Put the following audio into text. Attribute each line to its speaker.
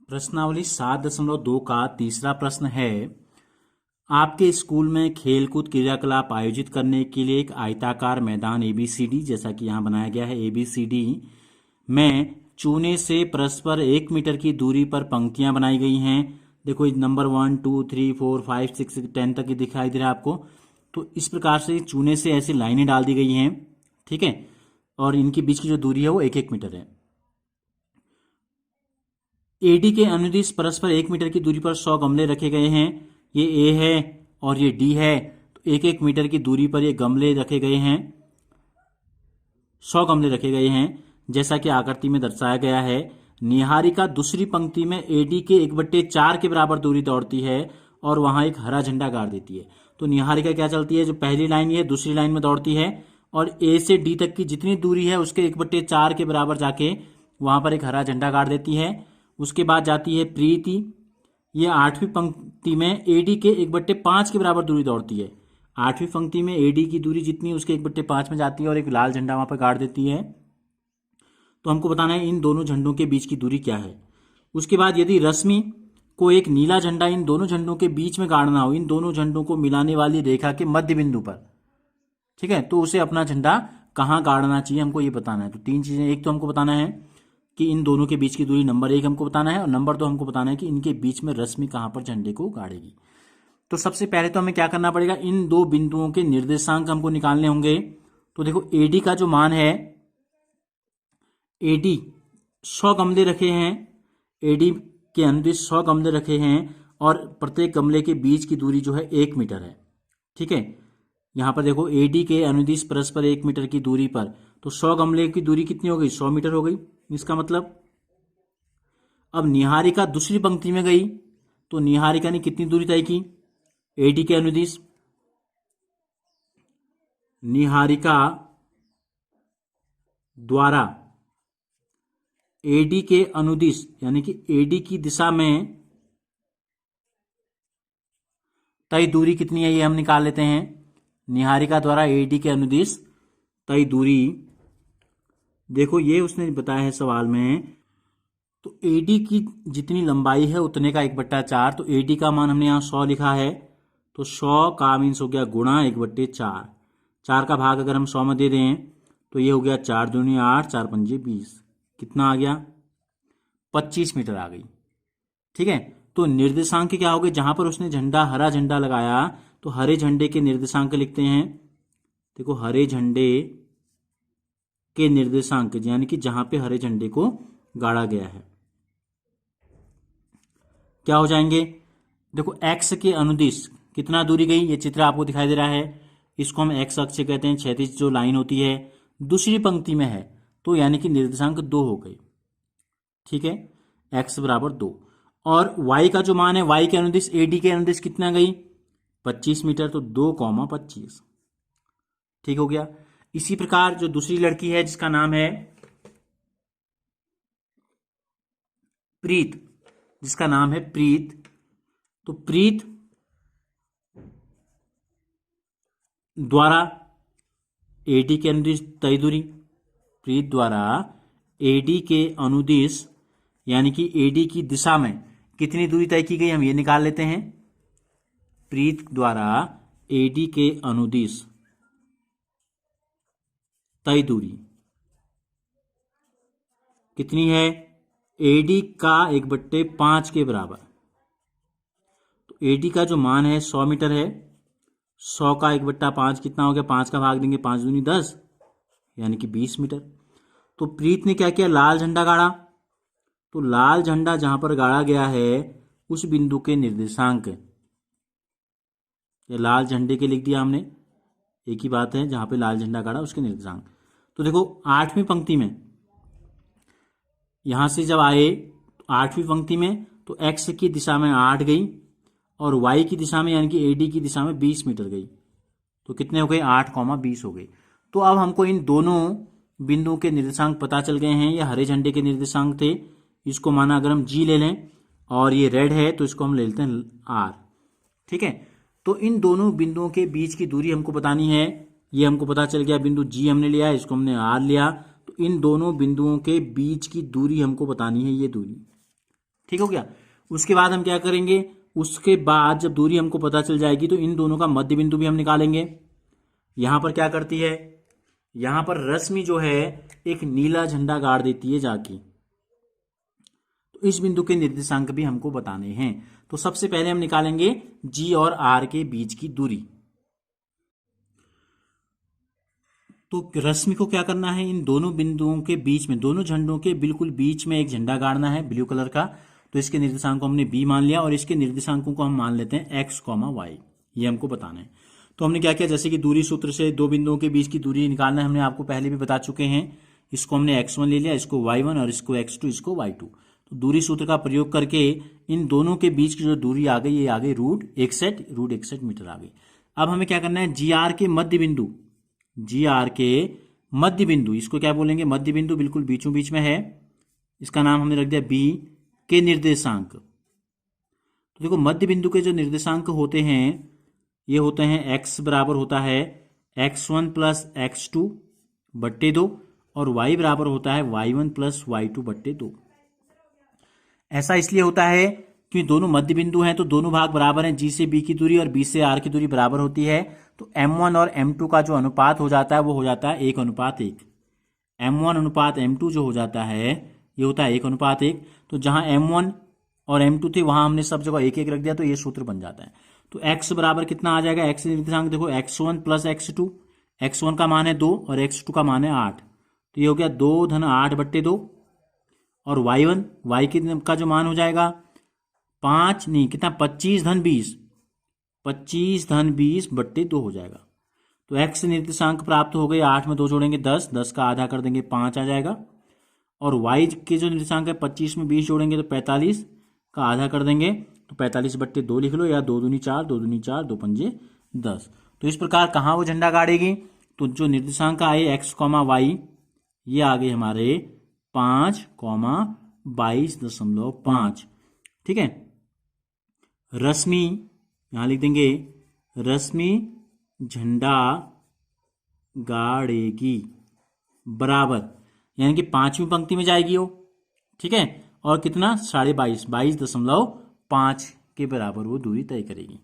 Speaker 1: प्रश्नावली 7.2 का तीसरा प्रश्न है। आपके स्कूल में खेलकूद क्रियाकलाप आयोजित करने के लिए एक आयताकार मैदान एबीसीडी, जैसा कि यहाँ बनाया गया है एबीसीडी में चूने से परस्पर 1 मीटर की दूरी पर पंक्तियां बनाई गई हैं। देखो नंबर 1 2 3 4 5 6 10 तक दिखाई दे रहा है आपको। तो इस प्रकार से चूने से ऐसी लाइनें डाल दी गई हैं, ठीक है, और इनके बीच की जो दूरी है वो 1-1 मीटर है। एडी के अनुदिश परस्पर 1 मीटर की दूरी पर 100 गमले रखे गए हैं। ये ए है और ये डी है, तो 1-1 मीटर की दूरी पर ये गमले रखे गए हैं, 100 गमले रखे गए हैं, जैसा कि आकृति में दर्शाया गया है। निहारिका दूसरी पंक्ति में एडी के 1/4 के बराबर दूरी दौड़ती है और वहां एक हरा झंडा गाड़ देती है। तो निहारिका क्या चलती है, जो पहली लाइन है दूसरी लाइन में दौड़ती है और ए से डी तक की जितनी दूरी है उसके 1/4 के बराबर जाके वहां पर एक हरा झंडा गाड़ देती है। उसके बाद जाती है प्रीति, ये 8वीं पंक्ति में एडी के 1/5 के बराबर दूरी दौड़ती है। 8वीं पंक्ति में एडी की दूरी जितनी उसके 1/5 में जाती है और एक लाल झंडा वहां पर गाड़ देती है। तो हमको बताना है इन दोनों झंडों के बीच की दूरी क्या है। उसके बाद यदि रश्मि को एक नीला झंडा इन दोनों झंडों के बीच में गाड़ना हो, इन दोनों झंडों को मिलाने वाली रेखा के मध्य बिंदु पर, ठीक है, तो उसे अपना झंडा कहां गाड़ना चाहिए हमको ये बताना है। तो 3 चीजें, एक तो हमको बताना है कि इन दोनों के बीच की दूरी, नंबर 1 हमको बताना है, और नंबर 2 हमको बताना है कि इनके बीच में रश्मि कहां पर झंडे को गाड़ेगी। तो सबसे पहले तो हमें क्या करना पड़ेगा, इन दो बिंदुओं के निर्देशांक हमको निकालने होंगे। तो देखो एडी का जो मान है, एडी 100 गमले रखे हैं, एडी के अनुदिश 100 गमले रखे हैं और प्रत्येक गमले के बीच की दूरी जो है 1 मीटर है, ठीक है। यहां पर देखो एडी के अनुदिश परस्पर 1 मीटर की दूरी पर, तो 100 गमले की दूरी कितनी हो गई, 100 मीटर हो गई। इसका मतलब अब निहारिका दूसरी पंक्ति में गई तो निहारिका ने कितनी दूरी तय की, एडी के अनुदिश, निहारिका द्वारा एडी के अनुदिश यानी कि एडी की दिशा में तय दूरी कितनी है ये हम निकाल लेते हैं। निहारिका द्वारा एडी के अनुदिश तय दूरी, देखो ये उसने बताया है सवाल में, तो एडी की जितनी लंबाई है उतने का 1/4। तो एडी का मान हमने यहां 100 लिखा है, तो 100 का मीन्स हो गया गुणा 1/4। 4 का भाग अगर हम 100 में दे दें तो ये हो गया 4 दूनी 8, 4 पंजे 20, कितना आ गया, 25 मीटर आ गई, ठीक है। तो निर्देशांक क्या हो गए, जहां पर उसने झंडा हरा झंडा लगाया तो हरे झंडे के निर्देशांक लिखते हैं। देखो हरे झंडे के निर्देशांक यानी कि जहां पे हरे झंडे को गाड़ा गया है क्या हो जाएंगे। देखो एक्स के अनुदिश कितना दूरी गई, ये चित्र आपको दिखाई दे रहा है, इसको हम एक्स अक्ष कहते हैं। क्षैतिज जो लाइन होती है दूसरी पंक्ति में है, तो यानी कि निर्देशांक 2 हो गई, ठीक है, एक्स बराबर 2। और वाई का जो मान है, वाई के अनुदिश एडी के अनुदिश कितना गई, 25 मीटर, तो 2,25, ठीक हो गया। इसी प्रकार जो दूसरी लड़की है जिसका नाम है प्रीत, जिसका नाम है प्रीत, तो प्रीत द्वारा एडी के अनुदिश तय दूरी, प्रीत द्वारा एडी के अनुदिश यानी कि एडी की दिशा में कितनी दूरी तय की गई हम ये निकाल लेते हैं। प्रीत द्वारा एडी के अनुदिश तय दूरी कितनी है, एडी का 1/5 के बराबर। तो एडी का जो मान है 100 मीटर है, 100 का 1/5 कितना हो गया, 5 का भाग देंगे 5 दूनी 10 यानी कि 20 मीटर। तो प्रीत ने क्या किया, लाल झंडा गाड़ा, तो लाल झंडा जहां पर गाड़ा गया है उस बिंदु के निर्देशांक, ये लाल झंडे के लिख दिया हमने, एक ही बात है, जहां पे लाल झंडा गाड़ा उसके निर्देशांक। तो देखो 8वीं पंक्ति में यहां से जब आए तो 8वीं पंक्ति में तो एक्स की दिशा में 8 गई और वाई की दिशा में यानी कि एडी की दिशा में 20 मीटर गई, तो कितने हो गए, 8,20 हो गए। तो अब हमको इन दोनों बिंदुओं के निर्देशांक पता चल गए हैं। ये हरे झंडे के निर्देशांक थे, इसको माना अगर हम जी ले लें, और ये रेड है तो इसको हम ले लेते हैं आर, ठीक है। तो इन दोनों बिंदुओं के बीच की दूरी हमको बतानी है, ये हमको पता चल गया, बिंदु जी हमने लिया, इसको हमने आर लिया, तो इन दोनों बिंदुओं के बीच की दूरी हमको बतानी है, ये दूरी, ठीक हो गया। उसके बाद हम क्या करेंगे, उसके बाद जब दूरी हमको पता चल जाएगी तो इन दोनों का मध्य बिंदु भी हम निकालेंगे। यहां पर क्या करती है, यहां पर रश्मि जो है एक नीला झंडा गाड़ देती है जाके, तो इस बिंदु के निर्देशांक भी हमको बताने हैं। तो सबसे पहले हम निकालेंगे जी और आर के बीच की दूरी। तो रश्मि को क्या करना है, इन दोनों बिंदुओं के बीच में, दोनों झंडों के बिल्कुल बीच में एक झंडा गाड़ना है ब्लू कलर का। तो इसके निर्देशांक को हमने बी मान लिया और इसके निर्देशांकों को हम मान लेते हैं एक्स कॉमा वाई, ये हमको बताना है। तो हमने क्या किया, जैसे कि दूरी सूत्र से दो बिंदुओं के बीच की दूरी निकालना है, हमने आपको पहले भी बता चुके हैं। इसको हमने x1 ले लिया, इसको y1 और इसको x2, इसको y2। तो दूरी सूत्र का प्रयोग करके इन दोनों के बीच की जो दूरी आ गई, ये आ गई √61 मीटर आ गई। अब हमें क्या करना है, जी आर के मध्य बिंदु, इसको क्या बोलेंगे, मध्य बिंदु बिल्कुल बीचों बीच में है, इसका नाम हमने रख दिया बी के निर्देशांक। तो देखो मध्य बिंदु के जो निर्देशांक होते हैं ये होते हैं x बराबर होता है x1 प्लस x2 बट्टे 2 और y बराबर होता है y1 प्लस y2 बट्टे 2। ऐसा इसलिए होता है कि दोनों मध्य बिंदु हैं तो दोनों भाग बराबर हैं, g से b की दूरी और b से r की दूरी बराबर होती है। तो m1 और m2 का जो अनुपात हो जाता है वो हो जाता है 1:1। m1 अनुपात m2 जो हो जाता है ये होता है 1:1। तो जहां m1 और m2 थे वहां हमने सब जगह 1:1 रख दिया, तो ये सूत्र बन जाता है। तो x बराबर कितना आ जाएगा, x निर्देशांक देखो x1 प्लस x2, x1 का मान है 2 और x2 का मान है 8, तो ये हो गया 2 धन 8 बट्टे 2। और y1 y का जो मान हो जाएगा 5 नहीं कितना 25 धन 20 बट्टे 2 हो जाएगा। तो x निर्देशांक प्राप्त हो गए, 8 में 2 जोड़ेंगे 10, 10 का आधा कर देंगे 5 आ जाएगा। और y के जो निर्देशांक है 25 में 20 जोड़ेंगे तो 45 का आधा कर देंगे, तो 45 बट्टे 2 लिख लो, या 2 दूनी 4, 2 दूनी 4, 2 पंजे 10। तो इस प्रकार कहाँ वो झंडा गाड़ेगी, तो जो निर्देशांक आए x, y ये आ गए हमारे 5,22.5। ठीक है, रश्मि यहां लिख देंगे, रश्मि झंडा गाड़ेगी बराबर, यानी कि 5वीं पंक्ति में जाएगी वो। ठीक है, और कितना 22.5 के बराबर वो दूरी तय करेगी।